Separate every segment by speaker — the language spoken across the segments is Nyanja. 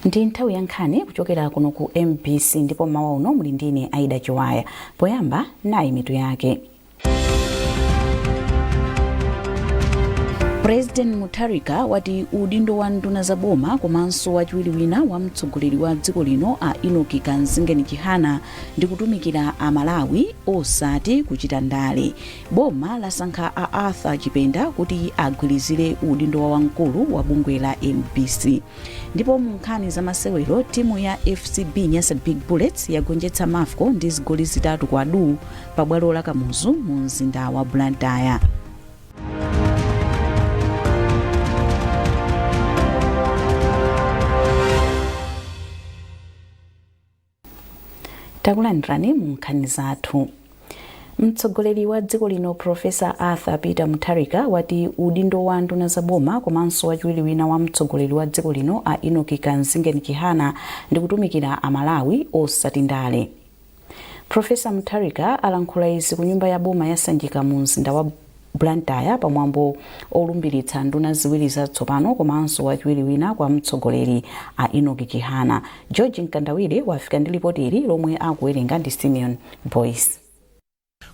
Speaker 1: Ndi nthawi ya nkhani kuchokera kuno ku MBC ndipo mawa uno muli ndine Aida Chiwaya. Poyamba nayi mitu yake. President Mutharika wati udindo wa nduna za boma komanso wachiwiri wina wa mtsogoleri wa dziko lino a Enoki Kanzingeni Chihana ndi kutumikira a Malawi osati kuchita ndale. Boma lasankha a Arthur Chipenda kuti agwirizire udindo wa wamkulu wa bungwe la MBC. Ndipo mu nkhani za masewero timu ya FCB Nyasa Big Bullets yagonjetsa Mafco ndi zigoli zitatu kwa adu pa bwalo la Kamuzu mu mzinda wa Blantyre. Takulandirani mu nkhani zathu. Mtsogoleri wa dziko lino Profesa Arthur Peter Mutharika wati udindo wa nduna za boma komanso wachiwiri wina wa mtsogoleri wa dziko lino a Enoki Kanzingeni Chihana ndi kutumikira a Malawi osati ndale. Profesa Mutharika alankhula izi ku nyumba ya boma yasanjika mu mzinda wa Blantyre pamwambo olumbiritsa nduna ziwiri zatsopano komanso wachiwiri wina kwa mtsogoleri a Enoki Chihana. George Nkandawire wafika ndi ripoti ili lomwe akuwerenga ndi Simeon Boyce.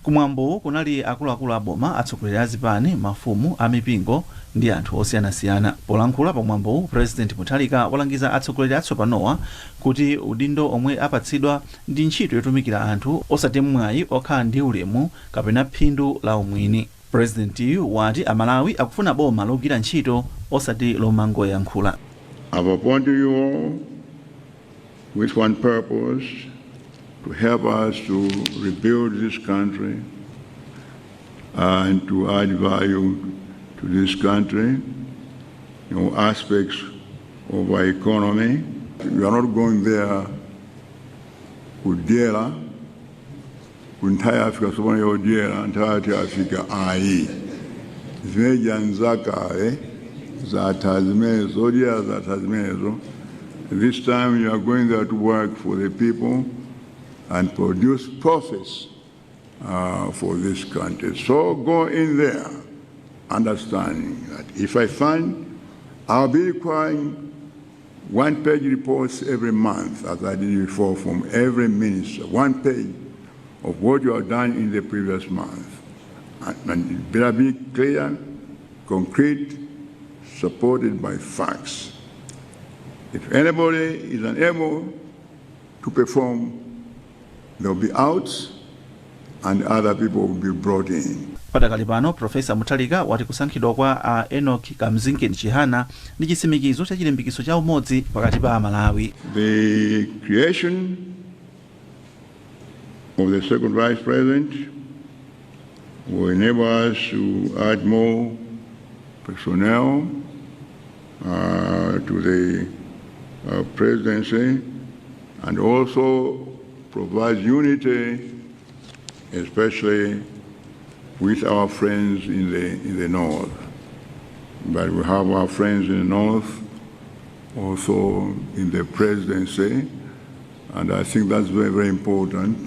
Speaker 2: Kumwambo kunali akuluakulu a boma, atsogoleri a zipani, mafumu, amipingo ndi anthu osiyanasiyana. Polankhula pamwambo, President Mutharika walangiza atsogoleri atsopanowa kuti udindo omwe apatsidwa ndi ntchito yotumikira anthu osati mwayi okhala ndi ulemu kapena phindu la umwini. President wati a Malawi akufuna boma logwira ntchito osati lomangoyankhula.
Speaker 3: I've appointed you all with one purpose, to help us to rebuild this country and to add value to this country, aspects of our economy. We are not going there kudela kuntaya Afrika sobona yodela ntaya Afrika zimeja nzakale zatazimezo. This time you are going there to work for the people and produce profits for this country. So go in there understanding that if I find, I'll be requiring one-page reports every month, as I did before, from every minister, 1 page of what you have done in the previous month. And it better be clear, concrete, supported by facts. If anybody is unable to perform, they'll be out and other people will be brought in.
Speaker 2: Padakali pano, Profesa Mutharika wati kusankhidwa kwa a Enoki Kanzingeni Chihana ndi chitsimikizo cha chilimbikiso cha umodzi pakati pa Malawi.
Speaker 3: The creation of the second vice president will enable us to add more personnel to the presidency and also provide unity, especially with our friends in the north. But we have our friends in the north also in the presidency, and I think that's very, very important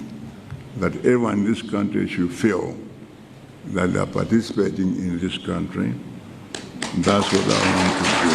Speaker 3: that everyone in this country should feel that they are participating in this country. That's what I want to do.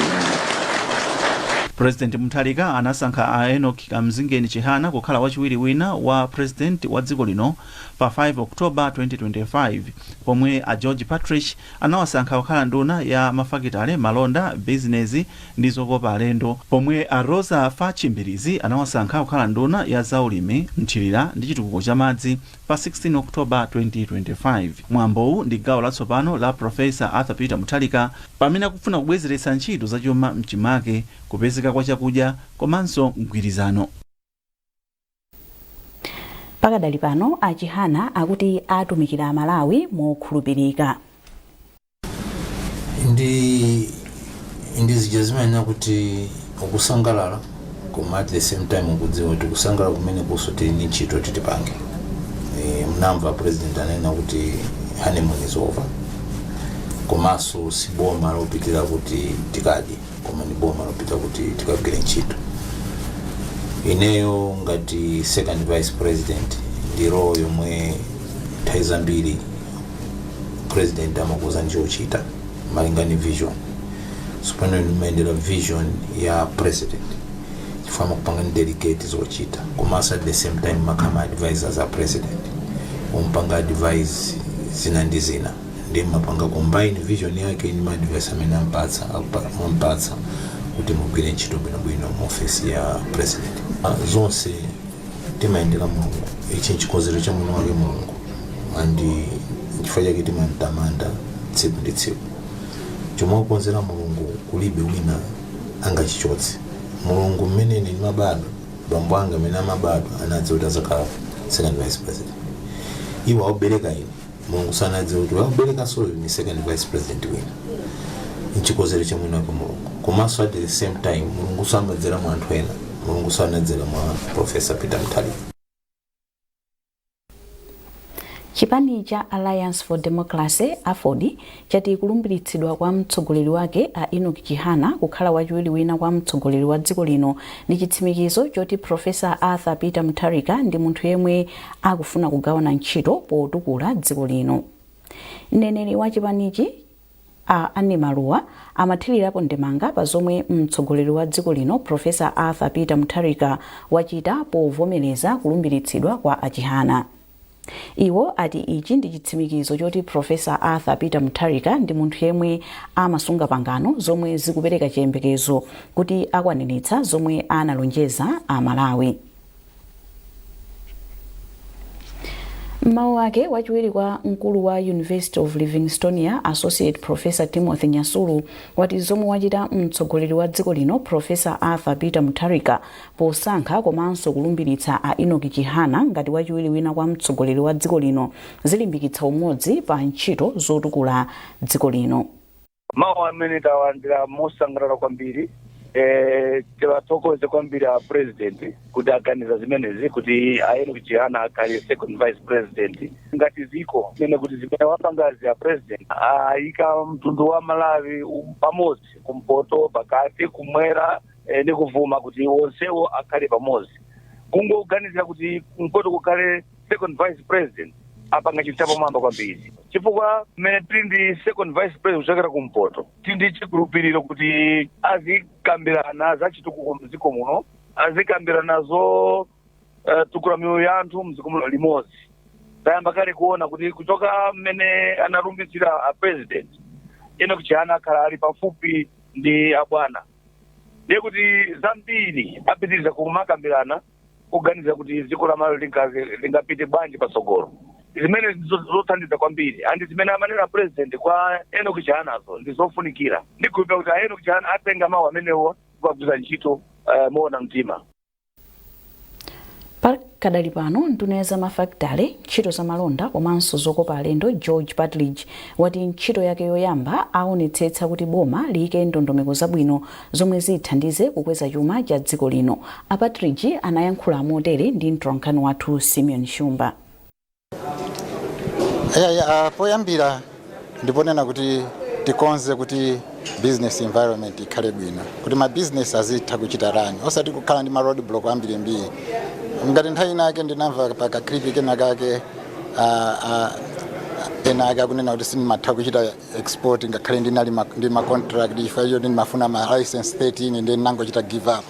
Speaker 2: President Mutharika anasankha a Enoki Kanzingeni Chihana kukhala wachiwiri wina wa president wa dziko lino pa 5 October 2025, pomwe a George Patrick anawasankha kukhala nduna ya mafakitale, malonda, business ndi zokopa alendo, pomwe a Rosa Fachimbirizi anawasankha kukhala nduna ya zaulimi, mthirira ndi chitukuko cha madzi pa 16 October 2025. Mwambowu ndi gawo latsopano la Profesa Arthur Peter Mutharika pamene akufuna kubwezeretsa ntchito zachuma mchimake, kupezeka kwa chakudya komanso mgwirizano.
Speaker 1: Pakadali pano a Chihana akuti atumikira Malawi mokhulupirika.
Speaker 4: Ndi zijazimanya kuti ukusangalala koma at the same time ukudziwa kuti kusangalala kumene kusoti ni ntchito titipange. Mnamva president anena kuti honeymoon is over. Komanso si boma lopitira kuti tikadye, koma ni boma lopitira kuti tikagwire ntchito. Ineyo ngati second vice president ndiro yomwe nthawi zambiri president amakuza njochita malingana vision. Supano nimendera vision ya president. chifama kupanga ni delegate zochita komanso at the same time makama advisors a president umpanga advise zina ndi zina ndi mapanga combine vision yake ni advice amene ampatsa kuti mugwire ntchito bwino mu office ya president zonse timayendera mulungu ichi nchikonzero cha muno wake mulungu andi chifukwa chake timantamanda tsiku ndi tsiku chomwe kukonzera mulungu kulibe wina angachichotse mulungu mmene ni mabado bambo anga amene amabado anadziwa kuti azakhala second vice president iwo aubereka ine mulungu sanadziwa kuti aubereka solo ni second vice president wina nchikonzero cha muno wake mulungu komanso at the same time mulungu samadzera mu anthu ena mulungu sanadzera mwa Professor Peter Mutharika.
Speaker 1: Chipani cha Alliance for Democracy AFOD chati kulumbiritsidwa kwa mtsogoleri wake a Enoch Chihana kukhala wachiwiri wina kwa mtsogoleri wa dziko lino ndi chitsimikizo choti Professor Arthur Peter Mutharika ndi munthu yemwe akufuna kugawana ntchito potukula dziko lino. Mneneri wa chipanichi Anne Maluwa amathirirapo ndemanga pa zomwe mtsogoleri wa dziko lino Professor Arthur Peter Mutharika wachita povomereza kulumbiritsidwa kwa Achihana. Iwo ati ichi ndi chitsimikizo choti Professor Arthur Peter Mutharika ndi munthu yemwe amasunga pangano zomwe zikupereka chiyembekezo kuti akwaniritsa zomwe analonjeza a Malawi. Mawu ake wachiwiri kwa mkulu wa University of Livingstonia Associate Professor Timothy Nyasulu wati zomwe wachita mtsogoleri wa dziko lino Professor Arthur Peter Mutharika posankha komanso kulumbiritsa a Enoch Chihana ngati wachiwiri wina kwa mtsogoleri wa dziko lino zilimbikitsa umodzi pa ntchito zotukula dziko lino.
Speaker 5: Mawu amene talandira mosangalala kwambiri tiwathokoze kwambiri a president kuti aganiza zimenezi kuti a Enoch Chihana akhale second vice president ngati ziko mene kuti zimene wapangazi a president ayika mtundu wa Malawi pamodzi kumpoto pakati kumwera ndi kuvuma kuti onsewo akhale pamodzi kungoganizira kuti kumpoto kukhale second vice president apanga chinthu chapamwamba kwambiri chifukwa mmene tili ndi second vice president kuchokera kumpoto tili ndi chikhulupiriro kuti azikambirana za chitukuko mdziko muno azikambirana zo tukula miyoyo ya anthu mdziko muno limodzi. Tayamba kale kuona kuti kuchoka mmene analumbitsira a president Enoch Chihana akhala ali pafupi ndi abwana ndiye kuti zambiri apitiriza kumakambirana kuganiza kuti dziko la Malawi lingapite bwanji patsogolo. Zimene zothandiza kwambiri andi zimene amanena president kwa Enoch Chihanazo ndi zofunikira ndikuipa kuti Enoch Chihana atenga mawu amenewo kugwiza ntchito moona mtima.
Speaker 1: Pakadali pano nduna za mafakitale ntchito za malonda komanso zokopa alendo George Patridge wati ntchito yake yoyamba aonetsetsa kuti boma liyike ndondomeko zabwino zomwe zithandize kukweza chuma cha dziko lino. A Patridge anayankhula motere ndi mtolankhani wathu Simeon Shumba.
Speaker 6: Poyambira ndiponena kuti tikonze kuti business environment ikhale bwino kuti ma business azitha kuchita rani osati kukhala ndi ma road block ambiri ngati nthawi inake ndinamva paka clip kenakake enaka kunena kuti sindimatha kuchita export ngakhale ndi ma contract ifa iyo ndimafuna ma license 13 ndi nangochita give up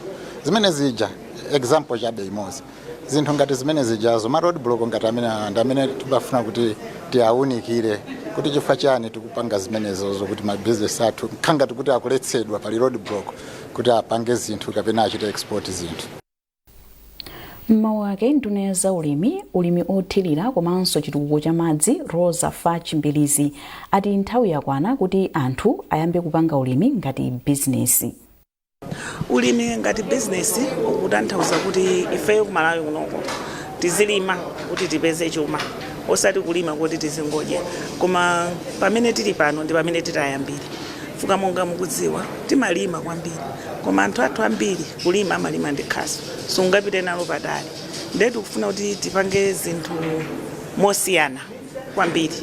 Speaker 6: zimene zija example chabe imozi zinthu ngati zimene zijazo ma road block ngati amene tibafuna kuti tiawunikire kuti chifukwa chani tikupanga zimenezo kuti ma business athu khanga kuti akuletsedwa pali road block kuti apange zinthu kapena achite export zinthu.
Speaker 1: Mawu ake nduna za ulimi othirira komanso chitukuko cha madzi Rosa Fachimbilizi ati nthawi yakwana kuti anthu ayambe kupanga ulimi ngati business.
Speaker 7: Ulimi ngati business ukutanthauza kuti ife Kumalawi kunoko tizilima kuti tipeze chuma osati kulima kuti tizingodya koma pamene tili pano ndi pamene titayambira fuka monga mukudziwa timalima kwambiri koma anthu athu ambiri kulima amalima ndi khaso sungapite nalo padali ndetu kufuna kuti tipange zinthu mosiyana kwambiri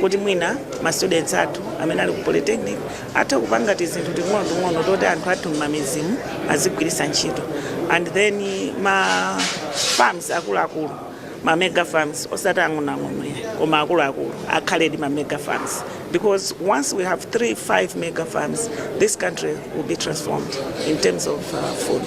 Speaker 7: kuti mwina ma students athu amene ali ku polytechnic atha kupanga tizinthu ting'ono toti anthu athu m'mamizimu azigwiritsa ntchito and then ma farms akuluakulu ma mega farms osati ang'onoang'ono koma akuluakulu akhale ndi ma mega farms because once we have 3-5 mega farms this country will be transformed in terms of food.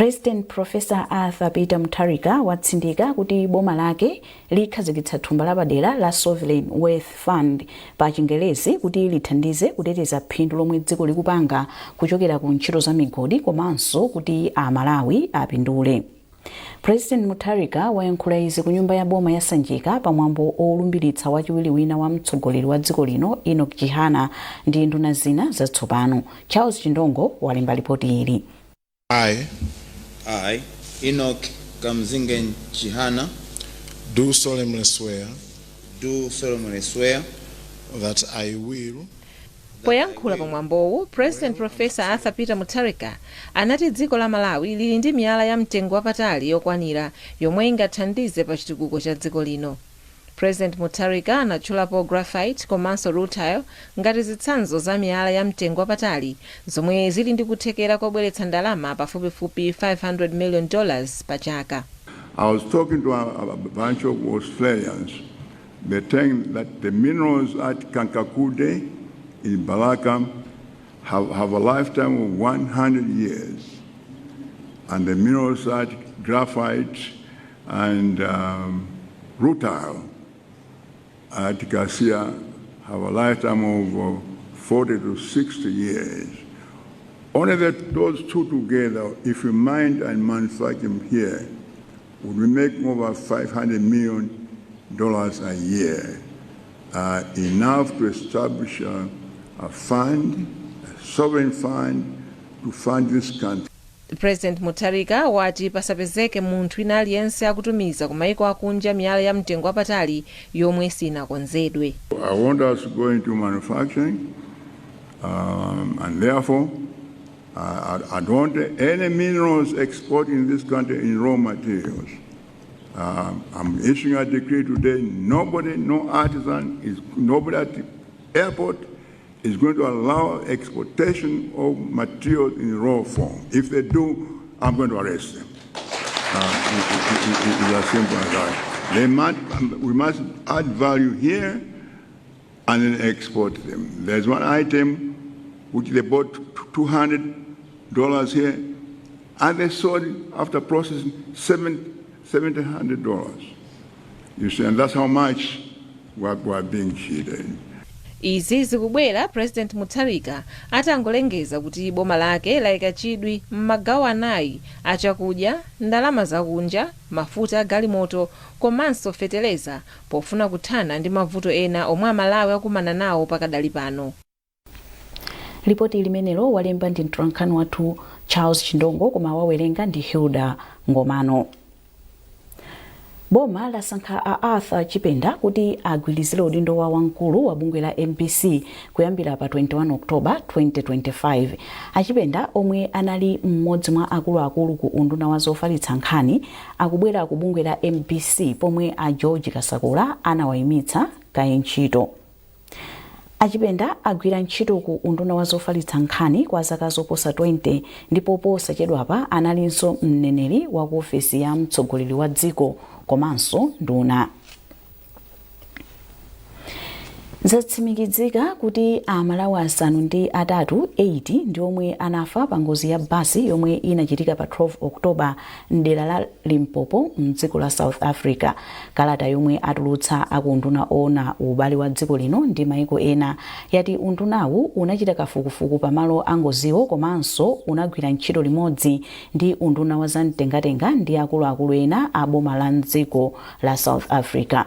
Speaker 1: President Professor Arthur Peter Mutharika watsindika kuti boma lake likhazikitsa thumba lapadera la Sovereign Wealth Fund pa Chingelezi kuti lithandize kuteteza phindu lomwe dziko likupanga kuchokera ku ntchito za migodi komanso kuti Malawi apindule. President Mutharika wayankhula izi ku nyumba ya boma ya Sanjika pamwambo olumbiritsa wachiwiri wina wa mtsogoleri wa dziko lino Enoch Chihana ndi nduna zina zatsopano. Charles Chindongo walemba ripoti ili.
Speaker 8: I, Enoch Kamzingen Chihana,
Speaker 9: do solemnly swear
Speaker 8: that I will.
Speaker 10: Poyankhula pamwambowu, President Professor Arthur Peter Mutharika anati dziko la Malawi lili ndi miyala ya mtengo wapatali yokwanira yomwe ingathandize pa chitukuko cha dziko lino. President Mutharika anatchulapo graphite komanso rutile ngati zitsanzo za miyala ya mtengo wapatali zomwe zili ndi kuthekera kobweretsa ndalama pafupifupi $500 million pa chaka.
Speaker 3: I was talking to a bunch of Australians. They're saying that the minerals at Kankakude in Balaka have a lifetime of 100 years. And the minerals at graphite and rutile at Garcia have a lifetime of 40 to 60 years. Only those two together, if we mine and manufacture them here, would we make over $500 million a year, enough to establish a fund, a sovereign fund, to fund this country.
Speaker 10: President Mutharika wati pasapezeke munthu wina aliyense akutumiza ku maiko akunja miyala ya mtengo wapatali yomwe sinakonzedwe.
Speaker 3: I want us to go into manufacturing, and therefore I don't want any minerals exported in this country in raw materials. I'm issuing a decree today, no artisan, nobody at the airport is going to allow exportation of materials in raw form. If they do, I'm going to arrest them. It's as simple as that. We must add value here and then export them. There's one item which they bought $200 here, and they sold it after processing $700. You see, and that's how much we're being cheated.
Speaker 10: Izi zikubwera President Mutharika atangolengeza kuti boma lake laika chidwi m'magawo anayi achakudya, ndalama zakunja, mafuta galimoto komanso feteleza pofuna kuthana ndi mavuto ena omwe Malawi akumana nawo pakadali pano.
Speaker 1: Ripoti limenelo walemba ndi mtolankhani wathu Charles Chindongo koma wawerenga ndi Hilda Ngomano. Boma lasankha Arthur Chipenda kuti agwirizire udindo wa wamkulu wa bungwe la MPC kuyambira pa 21 Oktoba 2025. Achipenda omwe anali mmodzi mwa akuluakulu ku unduna wa zofalitsa nkhani akubwera ku bungwe la MPC pomwe a George Kasakula anawayimitsa kaye ntchito. Achipenda agwira ntchito ku unduna wa zofalitsa nkhani kwa zaka zoposa 20 ndipo posachedwapa analinso mneneri wa ku ofesi ya mtsogoleri wa dziko komanso nduna. Zatsimikizika kuti Malawi asanu ndi atatu 80 ndi omwe anafa pa ngozi ya basi yomwe inachitika pa 12 Oktoba mdera la Limpopo mdziko la South Africa. Kalata yomwe atulutsa akunduna ona ubale wa dziko lino ndi maiko ena yati undunawu unachita kafukufuku pamalo angoziwo komanso unagwira ntchito limodzi ndi unduna wa zamtengatenga ndi akuluakulu ena a boma la dziko la South Africa.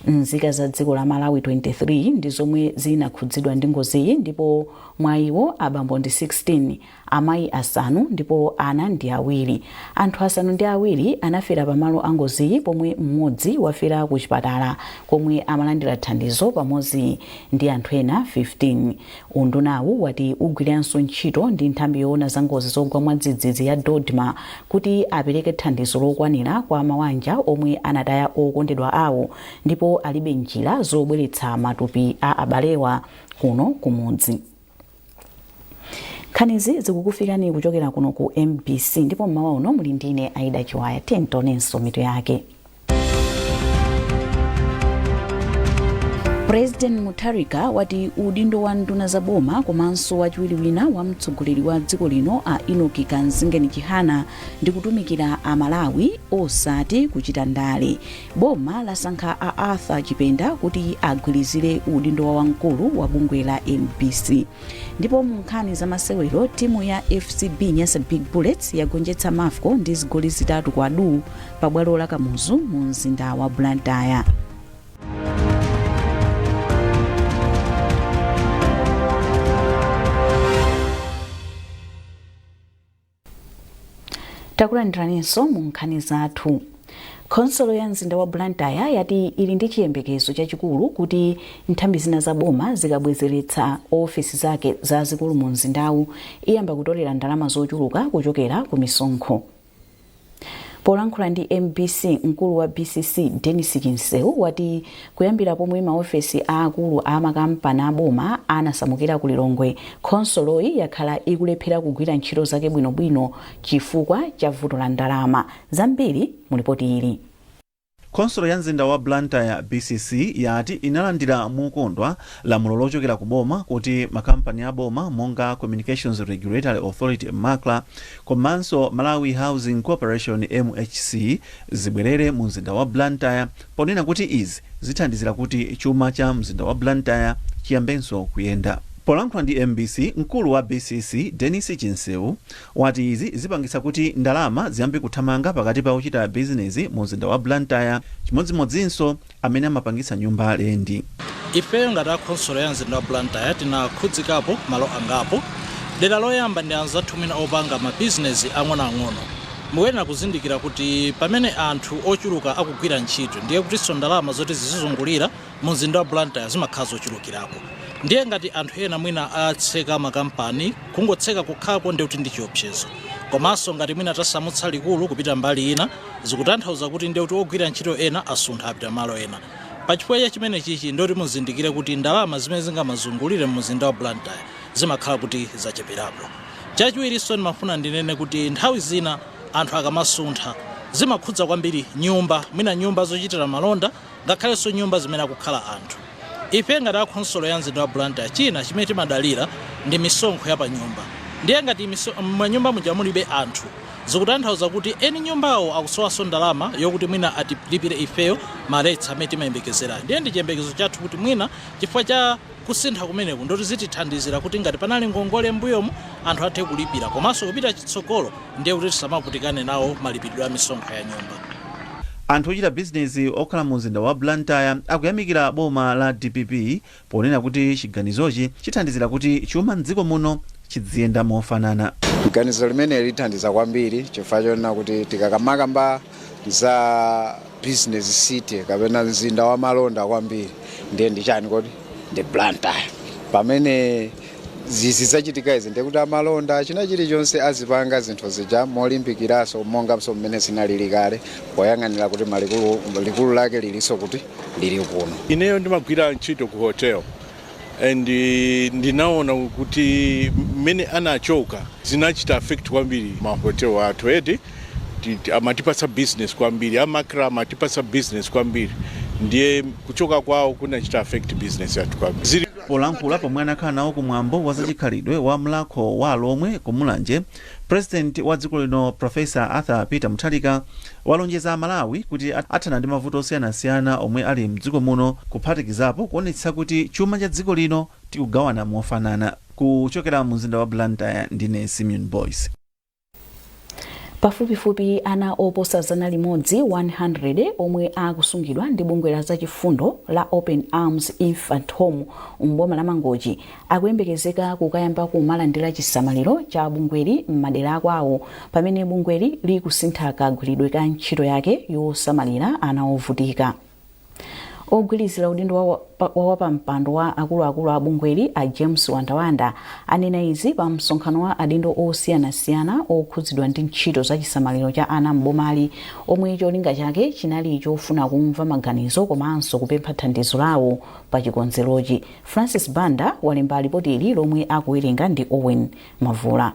Speaker 1: Nzika za dziko la Malawi 23 ndi zomwe zinakhudzidwa ndi ngoziyi ndipo mwa iwo abambo ndi 16, amayi asanu ndipo ana ndi awiri. Anthu asanu ndi awiri anafera pamalo angoziyi pomwe mmodzi wafera ku chipatala komwe amalandira thandizo pamodzi ndi anthu ena 15. Undunawu wati ugwiranso ntchito ndi nthambi yoona za ngozi zogwa mwadzidzidzi ya Dodma kuti apereke thandizo lokwanira kwa mabanja omwe anataya okondedwa awo ndipo alibe njira zobweretsa matupi a abalewa kuno kumudzi. Nkhanizi zikukufikani kuchokera kuno ku MBC ndipo mmawa uno muli ndine Aida Chiwaya. Tentonenso mitu yake. President Mutharika wati udindo wa nduna za boma komanso wachiwiri wina wa mtsogoleri wa dziko lino a Enoch Kamzingeni Chihana ndi kutumikira a Malawi osati kuchita ndale. Boma lasankha a Arthur Chipenda kuti agwirizire udindo wa wamkulu wa bungwe la MPC. Ndipo mu nkhani za masewero timu ya FCB Nyasa Big Bullets yagonjetsa Mafco ndi zigoli zitatu kwa du pa bwalo la Kamuzu mu mzinda wa Blantyre. Takulandiranso mu nkhani zathu. Konsolo ya mzinda wa Blantyre yati ili ndi chiyembekezo chachikulu kuti nthambi zina za boma zikabwezeretsa ofisi zake zazikulu mu mzindawu iyamba kutolera ndalama zochuluka kuchokera ku misonkho. Polankhula ndi MBC, mkulu wa BCC Dennis Chinseu wati kuyambira pomwe maofesi aakulu a makampani aboma anasamukira ku Lilongwe, konsoloyi yakhala ikulephera kugwira ntchito zake bwinobwino chifukwa cha vuto la ndalama. Zambiri mulipoti ili.
Speaker 2: Konsolo ya mzinda wa Blantyre BCC yati inalandira mukondwa lamulo lochokera ku boma kuti makampani a boma monga Communications Regulatory Authority MACRA komanso Malawi Housing Corporation MHC zibwerere mu mzinda wa Blantyre, ponena kuti izi zithandizira kuti chuma cha mzinda wa Blantyre chiyambenso kuyenda. Polankhula ndi MBC, mkulu wa BCC Dennis Chinseu wati izi zipangitsa kuti ndalama ziyambe kuthamanga pakati pa ochita business mu mzinda wa Blantyre, chimodzimodzinso amene amapangitsa nyumba lendi.
Speaker 11: Ifeyo ngati konsolo ya mzinda wa Blantyre tinakhudzikapo malo angapo. Dera loyamba ndi anzathu mwina opanga mabizinesi ang'onoang'ono. Mukuyenera kuzindikira kuti pamene anthu ochuluka akugwira ntchito ndiye kutinso ndalama zoti zizizungulira mu mzinda wa Blantyre zimakhala zochulukirako. Ndiye ngati anthu ena mwina atseka makampani kungotseka kukhako ndi kuti ndi chiopsezo. Komanso ngati mwina tasamutsa likulu kupita mbali ina zikutanthauza kuti ndiye kuti ogwira ntchito ena asuntha apita malo ena. Pachifukwa cha chimene chichi ndoti muzindikire kuti ndalama zimene zingamazungulire mu mzinda wa Blantyre zimakhala kuti zacheperapo. Chachiwirinso ndimafuna ndinene kuti nthawi zina anthu akamasuntha zimakhudza kwambiri nyumba, mwina nyumba zochitira malonda ngakhalenso nyumba zimene akukhala anthu. Ife ngati konsolo ya mzinda wa Blantyre china chimene timadalira ndi misonkho ya pa nyumba. Ndiye ngati manyumba muja mulibe anthu zikutanthauza kuti eni nyumbawo akusowaso ndalama yokuti mwina atilipire ifeyo maletsa amene timayembekezera. Ndiye ndi chiyembekezo chathu kuti mwina chifukwa cha kusintha kumeneku ndoti zitithandizira kuti ngati panali ngongole mbuyomu anthu athe kulipira, komanso kupita chitsogolo ndiye kuti tisamavutikane nawo malipidwe a misonkho ya nyumba.
Speaker 2: Anthu ochita business okhala mu mzinda wa Blantyre akuyamikira boma la DPP ponena kuti chiganizochi chithandizira kuti chuma mdziko muno chiziyenda mofanana.
Speaker 12: Ganizo limene lithandiza kwambiri chifukwa chonena kuti tikamakamba za business city kapena mzinda wa malonda kwambiri ndiye ndi chani kodi ndi Blantyre. Pamene zizachitika izi ndiye kuti amalonda china chilichonse azipanga zinthu zija molimbikiraso monganso mmene zinalili kale poyang'anira kuti likulu lake liliso kuti lili kuno.
Speaker 9: Ineyo ndimagwira ntchito ku hotel and ndinaona kuti mmene anachoka zinachita affect kwambiri mahotel athu eti amatipasa business kwambiri, amakra amatipasa business kwambiri, ndiye kuchoka kwawo kunachita affect business yathu kwambiri.
Speaker 2: Polankhula pomwe anakhala nawo kumwambo wa zachikhalidwe wa mlakho wa Lomwe kumulanje, President wa dziko lino Professor Arthur Peter Mutharika walonjeza Malawi kuti athana ndi mavuto osiyanasiyana omwe ali mdziko muno, kuphatikizapo kuonetsa kuti chuma cha dziko lino tikugawana mofanana. Kuchokera mu mzinda wa Blantyre ndine Simeon Boyce.
Speaker 1: Pafupifupi ana oposa 100 omwe akusungidwa ndi bungwe la zachifundo la Open Arms Infant Home mboma la Mangochi akuyembekezeka kukayamba kumalandira chisamaliro cha bungweli m'madera akwawo pamene bungweli likusintha kagwiridwe ka ntchito yake yosamalira ana ovutika. Ogwirizira udindo wa mpando wa akuluakulu a bungweli a James Wandawanda anena izi pa msonkhano wa adindo osiyanasiyana okhudzidwa ndi ntchito za chisamaliro cha ana mbomali omwe cholinga chake chinali chofuna kumva maganizo komanso kupempha thandizo lawo pa chikonzerochi. Francis Banda walemba ripoti ili lomwe akuwerenga ndi Owen Mavula.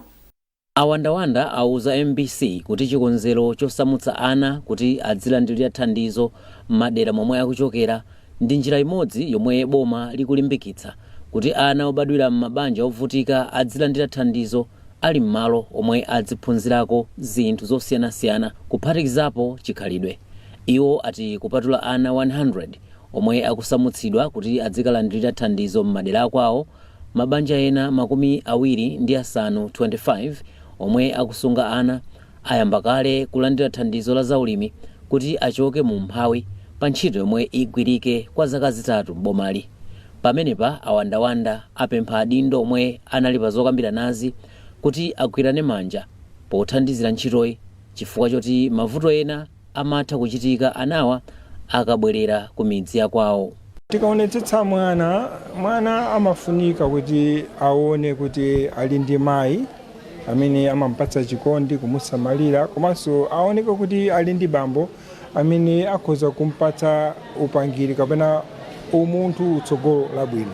Speaker 13: Awandawanda auza MBC kuti chikonzero chosamutsa ana kuti adzilandirira thandizo madera momwe akuchokera ndi njira imodzi yomwe boma likulimbikitsa kuti ana obadwira m'mabanja ovutika adzilandira thandizo ali m'malo omwe adziphunzirako zinthu zosiyanasiyana kuphatikizapo chikhalidwe. Iwo ati kupatula ana 100 omwe akusamutsidwa kuti adzikalandirira thandizo m'madera kwawo, mabanja ena 25 omwe akusunga ana ayamba kale kulandira thandizo la zaulimi kuti achoke mu mphawi pa ntchito yomwe igwirike kwa zaka zitatu m'bomali. Pamenepa awandawanda apempha adindo omwe anali pa zokambira nazi kuti agwirane manja pothandizira ntchitoyi chifukwa choti mavuto ena amatha kuchitika anawa akabwerera ku midzi ya kwawo.
Speaker 14: Tikaonetsetsa mwana amafunika kuti aone kuti ali ndi mayi amene amampatsa chikondi kumusamalira, komanso aoneke kuti ali ndi bambo amene akhoza kumpatsa upangiri kapena umunthu utsogolo labwino.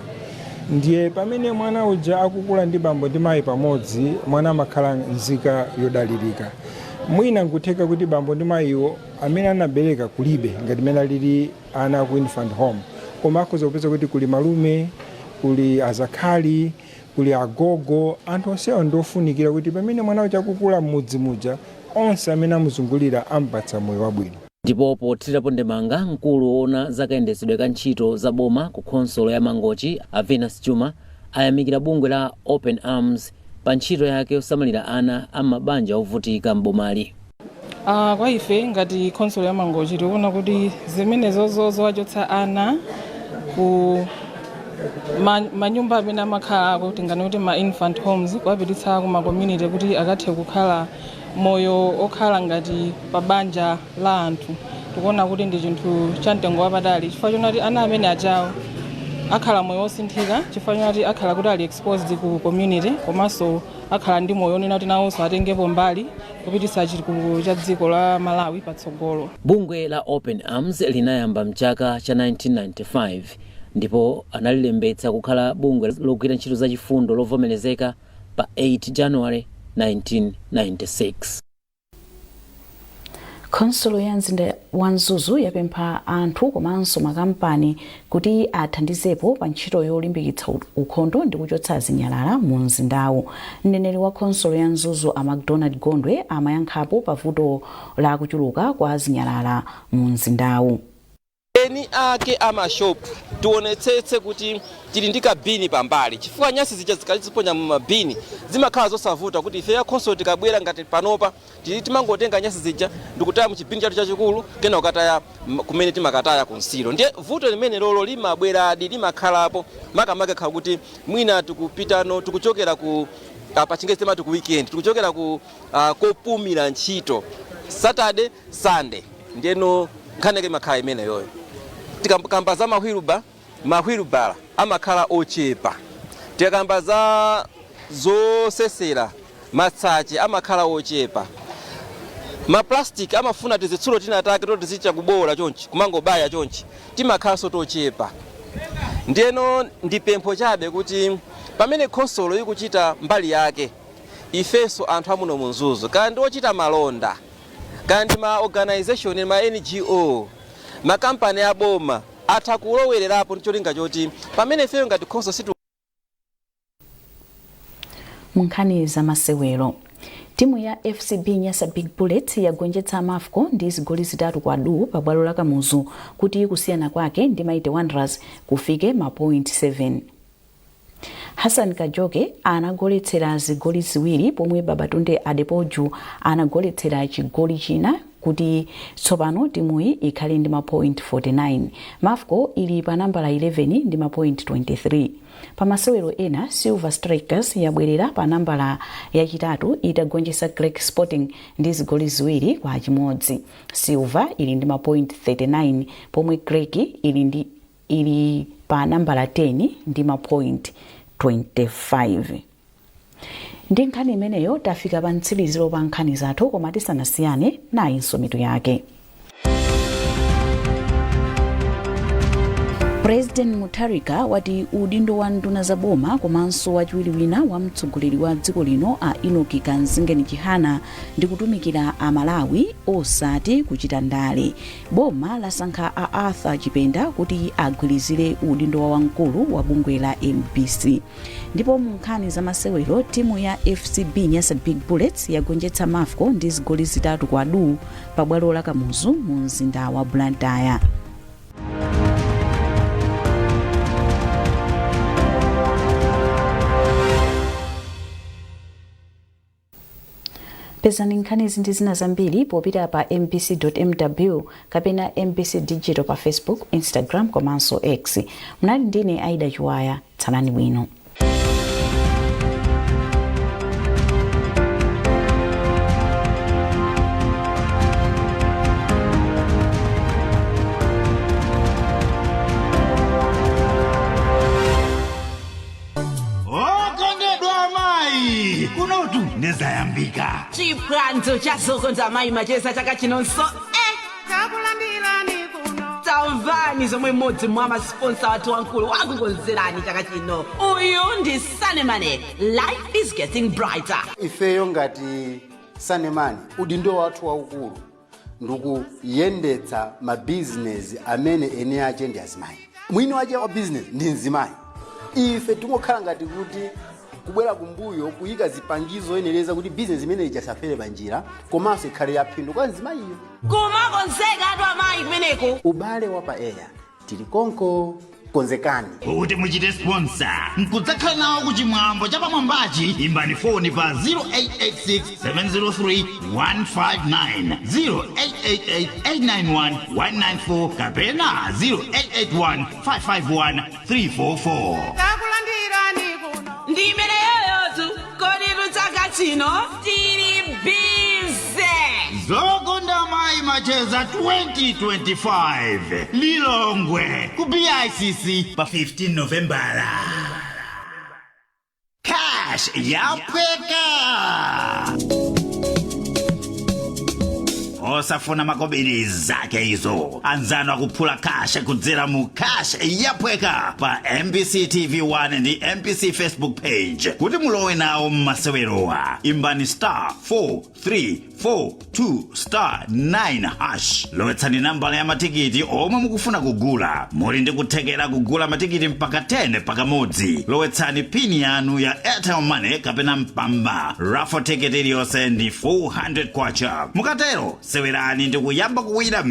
Speaker 14: Ndiye pamene mwana uja akukula ndi bambo ndi mayi pamodzi, mwana amakhala nzika yodalirika. Mwina nkutheka kuti bambo ndi mayiwo amene anabereka kulibe ngati mene alili ana ku infant home, koma akhoza kupeza kuti kuli malume, kuli azakhali, kuli agogo, anthu onsewa ndofunikira kuti pamene mwana uja akukula m'mudzi muja onse amene amuzungulira ampatsa moyo wabwino.
Speaker 13: Ndipo pothirapo ndemanga mkulu woona zakayendetsedwe ka ntchito za boma ku khonsolo ya Mangochi a Venus Chuma ayamikira bungwe la Open Arms pa ntchito yake yosamalira ana amabanja ovutika m'bomali.
Speaker 15: Kwa ife ngati khonsolo ya Mangochi tikuona kuti zimenezo zowachotsa ana ku manyumba amene amakhala kuti ngati kuti ma infant homes kuwapititsa ku ma community kuti akathe kukhala moyo okhala ngati pa banja la anthu. Tikuona kuti ndi chinthu cha mtengo wapatali chifukwa choti ana amene ajawo akhala moyo osinthika chifukwa choti akhala kuti ali exposed ku community, komanso akhala ndi moyo onena kuti nawonso atengepo mbali kupititsa chitukuko cha dziko la Malawi patsogolo.
Speaker 13: Bungwe la Open Arms linayamba mchaka cha 1995 ndipo analilembetsa kukhala bungwe logwira ntchito za chifundo lovomerezeka pa 8 January 1996.
Speaker 1: Khonsolo ya mzinda wa Mzuzu yapempha anthu komanso makampani kuti athandizepo pa ntchito yolimbikitsa ukhondo ndi kuchotsa zinyalala mu mzindawu. Mneneri wa khonsolo ya Mzuzu a McDonald Gondwe amayankhapo pa vuto la kuchuluka kwa zinyalala mu mzindawu.
Speaker 16: Eni ake amashop tionetsetse kuti tili ndi kabini pambali chifukwa nyasi zija zikaliziponya mu mabini zimakhala zosavuta kuti ife ya khonsolo tikabwera ngati panopa timangotenga nyasi zija ndikutaya mu chibini chathu chachikulu kena ukataya kumene timakataya ku nsilo. Ndiye vuto limene lolo limabweradi limakhalapo makamaka khala kuti mwina tikupitano tikuchokera ku pa Chingerezi timati ku weekend tikuchokera ku kopumira ntchito Saturday Sunday, ndiyeno nkhani yake makhala imene yoyo. Tikamba za mahwilubala amakhala ochepa, tikamba za zosesera matsache amakhala ochepa, maplastic amafuna tizitsulo tinatake toti tizicha kubola chonchi kumangobaya chonchi timakhala sotochepa. Ndiyeno ndipempho chabe kuti pamene khonsolo ikuchita mbali yake ifeso anthu amuno mu Mzuzu kandi ochita malonda kandi ma organization ma NGO makampani ya boma atakulowererapo ncholinga choti pamene ifeyo ngati khonsolo situ.
Speaker 1: Munkhani za masewero, timu ya FCB Nyasa Big Bullets yagonjetsa Mafco ndi zigoli zitatu kwa du pa bwalo la Kamuzu kuti kusiyana kwake ndi Mighty Wanderers kufike ma point 7. Hassan Kajoke anagoletsera zigoli ziwiri pomwe Babatunde Adepoju anagoletsera chigoli china kuti tsopano timuyi ikhale ndi ma point 49. Mafco ili pa nambala 11 ndi ma point 23. Pa masewero ena Silver Strikers yabwerera pa nambala yachitatu itagonjetsa Greek Sporting ndi zigoli ziwiri kwa chimodzi. Silver ili ndi ma point 39 pomwe Greek ili pa nambala 10 ndi ma point 25. Ndi nkhani imeneyo tafika pa mtsiriziro pa nkhani zathu, koma tisanasiyane nayinso mitu yake. President Mutharika wati udindo wa nduna za boma komanso wachiwiri wina wa mtsogoleri wa dziko lino a Enoch Kamzingeni Chihana ndi kutumikira a Malawi osati kuchita ndale. Boma lasankha a Arthur Chipenda kuti agwirizire udindo wa wamkulu wa bungwe la MPC. Ndipo mu nkhani za masewero timu ya FCB Nyasa Big Bullets yagonjetsa Mafco ndi zigoli zitatu kwa du pa bwalo la Kamuzu mu mzinda wa Blantyre. Pezani nkhani ndi zina zambiri popita pa mpc.mw kapena MPC Digital pa Facebook, Instagram komanso X. Mnali ndine Aida Chiwaya, tsalani bwino.
Speaker 17: Kunotu nezayambika
Speaker 18: chipwanzo chazokonza mai machesa chakachinonso takulandirani kuno tamvani zomwe mmodzi mwa masponsa wathu wankulu wakukonzerani chakachino uyu ndi Sanemane. Life is getting brighter.
Speaker 19: Ifeyo ngati Sanemane udindo wathu waukulu ndikuyendetsa mabizinesi amene ene ache ndi azimayi. Mwini wache wa business ndi mzimayi. Ife tingokhala ngati kuti kubwera kumbuyo kuyika zipangizo eneleza kuti business imene ijasafere banjira komanso ikhale yaphindu kwa nzimayiyo.
Speaker 18: Kumakonzeka atu amayi kumeneko.
Speaker 19: Ubale wa pa air tili konko konzekani.
Speaker 17: Kuti muchite sponsor nkudzakhala nawo kuchimwambo cha pamwambachi imbani foni pa 0886 703 159 0888 891 194 kapena 0881 551 344.
Speaker 18: Ndimene yoyotu kodi chakachino tili bize.
Speaker 17: Zokonda mai macheza 2025 Lilongwe ku BICC pa 15 November. Cash yapweka. Osafuna makobiri zake hizo. Anzano akuphula cash kudzera mu cash yapweka pa MBC TV1 ndi MBC Facebook page. Kuti mulowe nawo mmasewerowa imbani *4342*9#. Lowetsani nambala ya matikiti omwe mukufuna kugula. Muli ndi kuthekera kugula matikiti mpaka 10 pakamodzi. Lowetsani pini yanu ya Airtel Money kapena mpamba. Raffle ticket iliyonse ndi 400 kwacha. Mukatero sewerani ndi kuyamba kuwina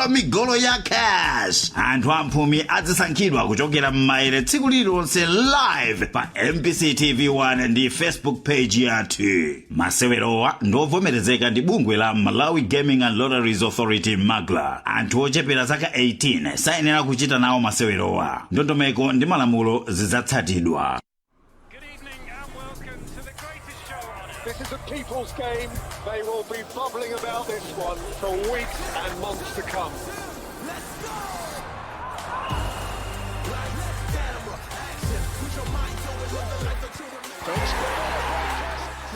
Speaker 17: migolo ya cash. Anthu amphumi azisankhidwa kuchokera m'maere tsiku lililonse live pa MBC TV1 ndi Facebook page yathu. Masewerowa ndovomerezeka ndi bungwe la Malawi Gaming and Lotteries Authority MAGLA. Anthu ochepera zaka 18 sayenera kuchita nawo masewerowa. Ndondomeko ndi malamulo zidzatsatidwa.
Speaker 20: This is a people's game. They will be bubbling about this one for weeks and months to come. Let's go!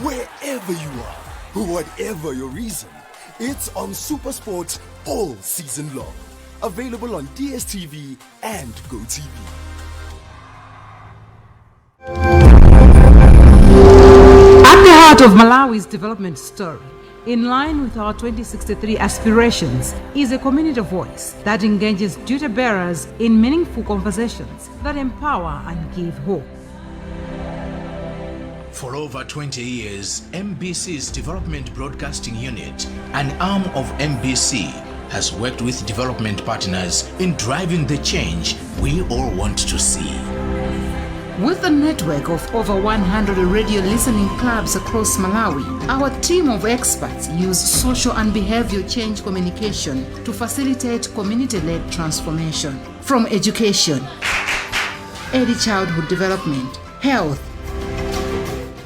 Speaker 21: Wherever you are, whatever your reason, it's on Super Sports all season long. Available on DSTV and GoTV.
Speaker 22: At the heart of Malawi's development story, in line with our 2063 aspirations, is a community voice that engages duty bearers in meaningful conversations that empower and give hope.
Speaker 23: For over 20 years, MBC's Development Broadcasting Unit, an arm of MBC, has worked with development partners in driving the change we all want to see.
Speaker 22: With a network of over 100 radio listening clubs across Malawi, our team of experts use social and behavior change communication to facilitate community-led transformation. From education, early childhood development, health,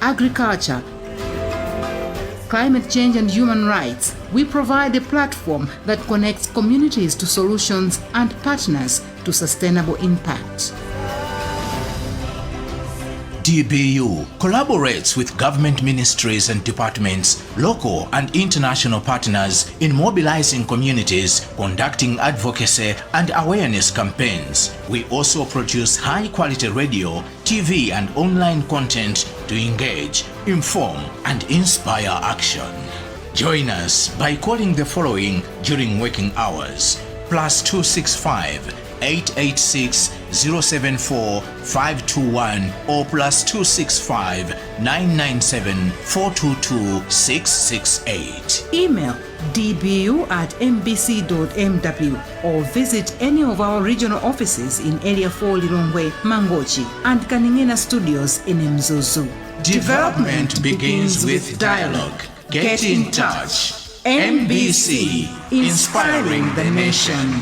Speaker 22: agriculture, climate change and human rights, we provide a platform that connects communities to solutions and partners to sustainable impact.
Speaker 23: DBU collaborates with government ministries and departments, local and international partners in mobilizing communities, conducting advocacy and awareness campaigns. We also produce high-quality radio, TV and online content to engage, inform and inspire action. Join us by calling the following during working hours: +265 886 074 521 or +265 997 422 668.
Speaker 22: Email dbu@mbc.mw or visit any of our regional offices in Area 4 Lilongwe, Mangochi and Kaningena Studios in Mzuzu.
Speaker 23: Development begins with dialogue. Get in touch. MBC, inspiring the nation.